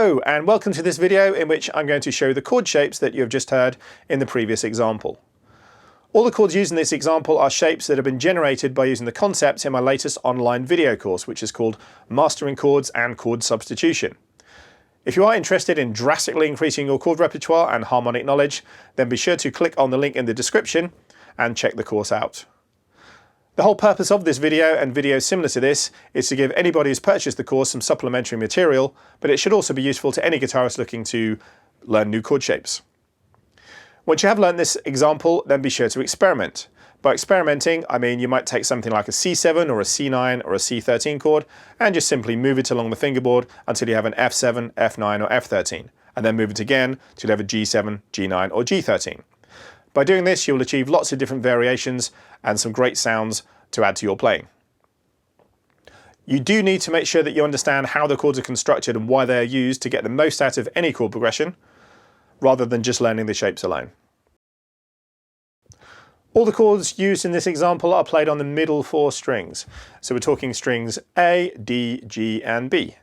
Hello and welcome to this video in which I'm going to show the chord shapes that you have just heard in the previous example. All the chords used in this example are shapes that have been generated by using the concepts in my latest online video course, which is called Mastering Chords and Chord Substitution. If you are interested in drastically increasing your chord repertoire and harmonic knowledge, then be sure to click on the link in the description and check the course out. The whole purpose of this video and videos similar to this is to give anybody who's purchased the course some supplementary material, but it should also be useful to any guitarist looking to learn new chord shapes. Once you have learned this example, then be sure to experiment. By experimenting, I mean you might take something like a C7 or a C9 or a C13 chord and just simply move it along the fingerboard until you have an F7, F9 or F13, and then move it again till you have a G7, G9 or G13. By doing this, you'll achieve lots of different variations and some great sounds to add to your playing. You do need to make sure that you understand how the chords are constructed and why they are used to get the most out of any chord progression, rather than just learning the shapes alone. All the chords used in this example are played on the middle four strings. So we're talking strings A, D, G and B.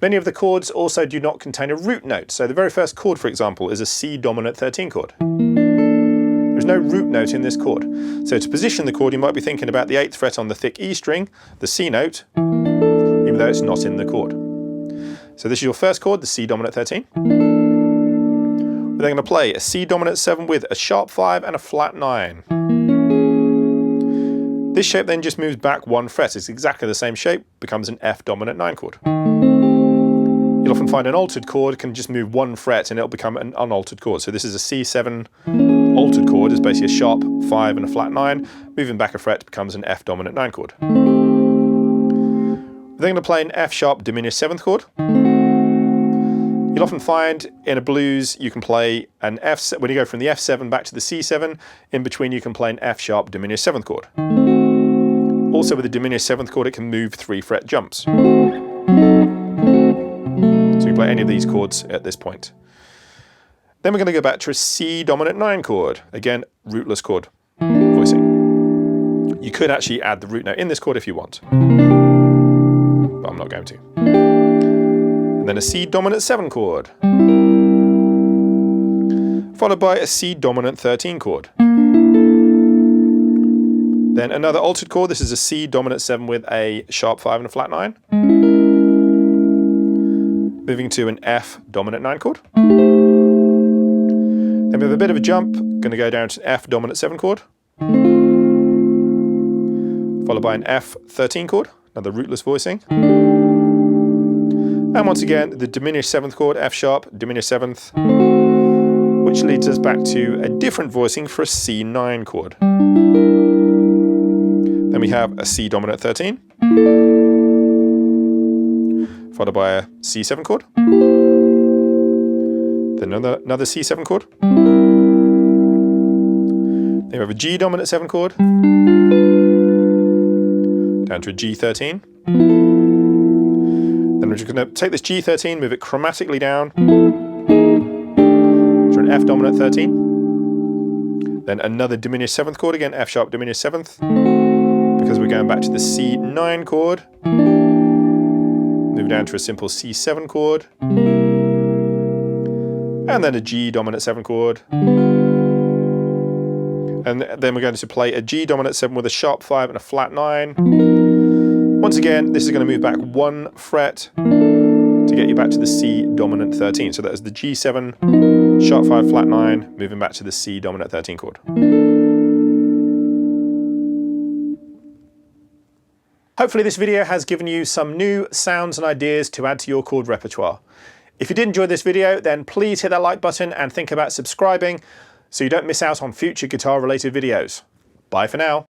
Many of the chords also do not contain a root note. So the very first chord, for example, is a C dominant 13 chord. There's no root note in this chord. So to position the chord, you might be thinking about the 8th fret on the thick E string, the C note, even though it's not in the chord. So this is your first chord, the C dominant 13. We're then going to play a C dominant 7 with a sharp 5 and a flat 9. This shape then just moves back one fret. It's exactly the same shape, becomes an F dominant 9 chord. You'll often find an altered chord can just move one fret and it'll become an unaltered chord. So this is a C7 altered chord, is basically a sharp 5 and a flat 9. Moving back a fret becomes an F dominant 9 chord. We're then going to play an F sharp diminished 7th chord. You'll often find in a blues you can play an F, when you go from the F7 back to the C7, in between you can play an F sharp diminished 7th chord. Also with the diminished 7th chord it can move 3 fret jumps. So you play any of these chords at this point. Then we're going to go back to a C dominant 9 chord. Again, rootless chord voicing. You could actually add the root note in this chord if you want, but I'm not going to. And then a C dominant 7 chord, followed by a C dominant 13 chord. Then another altered chord. This is a C dominant 7 with a sharp 5 and a flat 9. Moving to an F dominant 9 chord. Then we have a bit of a jump, going to go down to an F dominant 7 chord, followed by an F 13 chord, another rootless voicing. And once again, the diminished 7th chord, F sharp, diminished 7th, which leads us back to a different voicing for a C9 chord. Then we have a C dominant 13. Followed by a C7 chord, then another C7 chord, then we have a G dominant 7 chord, down to a G13, then we're just going to take this G13, move it chromatically down to an F dominant 13, then another diminished 7th chord, again F sharp diminished 7th, because we're going back to the C9 chord. Move down to a simple C7 chord, and then a G dominant 7 chord, and then we're going to play a G dominant 7 with a sharp 5 and a flat 9. Once again, this is going to move back one fret to get you back to the C dominant 13. So that is the G7, sharp 5, flat 9, moving back to the C dominant 13 chord. Hopefully this video has given you some new sounds and ideas to add to your chord repertoire. If you did enjoy this video, then please hit that like button and think about subscribing so you don't miss out on future guitar related videos. Bye for now.